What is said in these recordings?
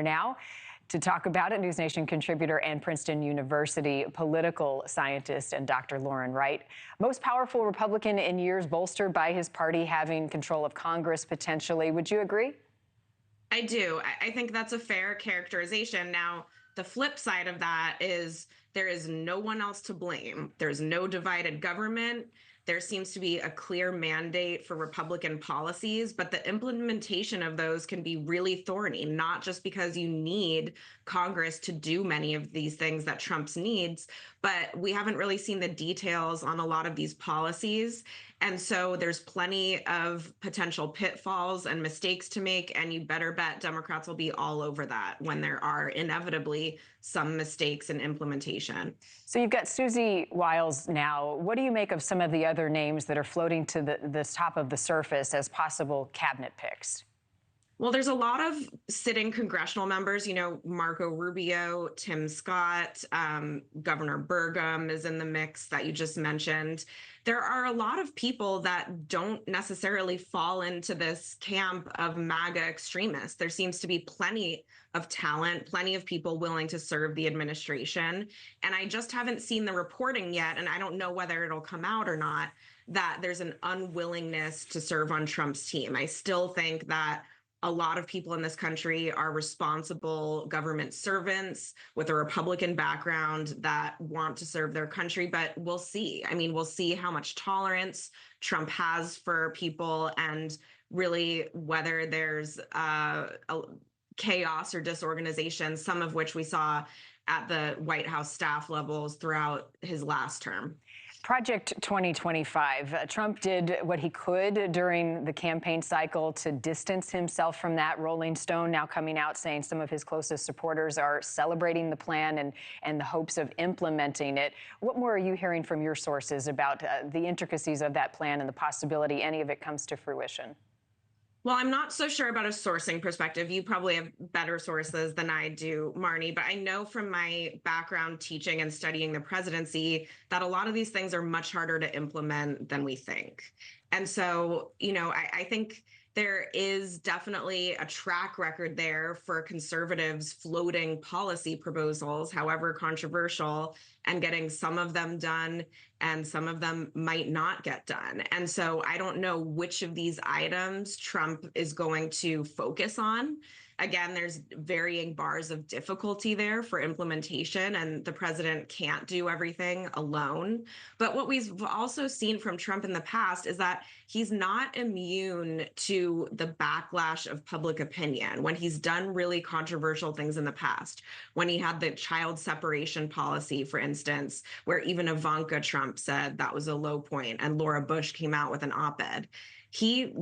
Now, to talk about it, NewsNation contributor and Princeton University political scientist and Dr. Lauren Wright. Most powerful Republican in years, bolstered by his party having control of Congress potentially. Would you agree? I do. I think that's a fair characterization. Now, the flip side of that is there is no one else to blame. There's no divided government. There seems to be a clear mandate for Republican policies, but the implementation of those can be really thorny, not just because you need Congress to do many of these things that Trump's needs, but we haven't really seen the details on a lot of these policies. And so there's plenty of potential pitfalls and mistakes to make, and you better bet Democrats will be all over that when there are inevitably some mistakes in implementation. So you've got Susie Wiles now. What do you make of some of the other names that are floating to the top of the surface as possible cabinet picks? Well, there's a lot of sitting congressional members, Marco Rubio, Tim Scott, Governor Burgum is in the mix that you just mentioned. There are a lot of people that don't necessarily fall into this camp of MAGA extremists. There seems to be plenty of talent, plenty of people willing to serve the administration. And I just haven't seen the reporting yet, and I don't know whether it'll come out or not, that there's an unwillingness to serve on Trump's team. I still think that a lot of people in this country are responsible government servants with a Republican background that want to serve their country, but we'll see. I mean, we'll see how much tolerance Trump has for people and really whether there's chaos or disorganization, some of which we saw at the White House staff levels throughout his last term. Project 2025. Trump did what he could during the campaign cycle to distance himself from that. Rolling Stone now coming out saying some of his closest supporters are celebrating the plan and the hopes of implementing it. What more are you hearing from your sources about the intricacies of that plan and the possibility any of it comes to fruition? Well, I'm not so sure about a sourcing perspective. You probably have better sources than I do, Marni, but I know from my background teaching and studying the presidency that a lot of these things are much harder to implement than we think. And so, I think there is definitely a track record there for conservatives floating policy proposals, however controversial, and getting some of them done and some of them might not get done. And so I don't know which of these items Trump is going to focus on. Again, there's varying bars of difficulty there for implementation, and the president can't do everything alone. But what we've also seen from Trump in the past is that he's not immune to the backlash of public opinion when he's done really controversial things in the past. When he had the child separation policy, for instance, where even Ivanka Trump said that was a low point, and Laura Bush came out with an op-ed. He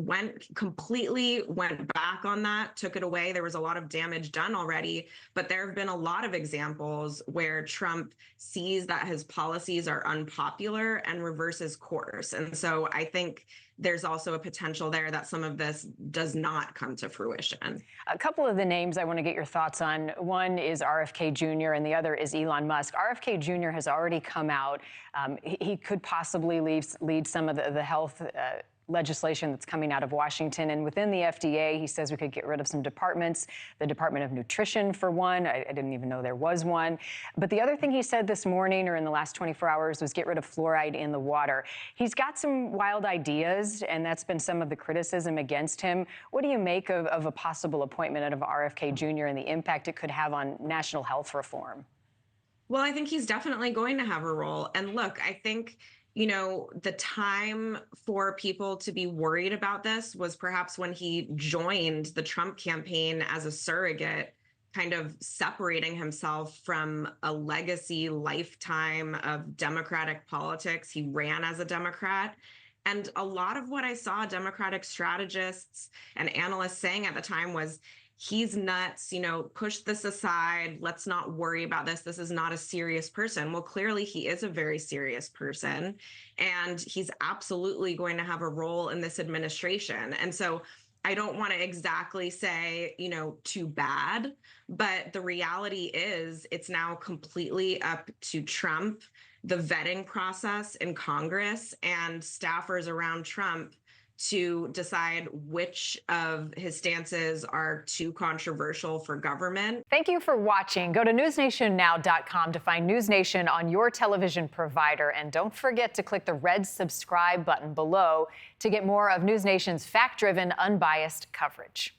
completely went back on that, took it away. There was a lot of damage done already, but there have been a lot of examples where Trump sees that his policies are unpopular and reverses course. And so I think there's also a potential there that some of this does not come to fruition. A couple of the names I want to get your thoughts on. One is RFK Jr. and the other is Elon Musk. RFK Jr. has already come out. He could possibly lead some of the health legislation that's coming out of Washington. And within the FDA, he says we could get rid of some departments, the Department of Nutrition for one. I didn't even know there was one. But the other thing he said this morning or in the last 24 hours was get rid of fluoride in the water. He's got some wild ideas, and that's been some of the criticism against him. What do you make of a possible appointment of RFK Jr. and the impact it could have on national health reform? Well, I think he's definitely going to have a role. And look, I think the time for people to be worried about this was perhaps when he joined the Trump campaign as a surrogate, kind of separating himself from a legacy lifetime of Democratic politics. He ran as a Democrat. And a lot of what I saw Democratic strategists and analysts saying at the time was, he's nuts, push this aside. Let's not worry about this. This is not a serious person. Well, clearly he is a very serious person, and he's absolutely going to have a role in this administration. And so I don't want to exactly say, too bad, but the reality is it's now completely up to Trump, the vetting process in Congress, and staffers around Trump to decide which of his stances are too controversial for government. Thank you for watching. Go to newsnationnow.com to find News Nation on your television provider. And don't forget to click the red subscribe button below to get more of News Nation's fact-driven, unbiased coverage.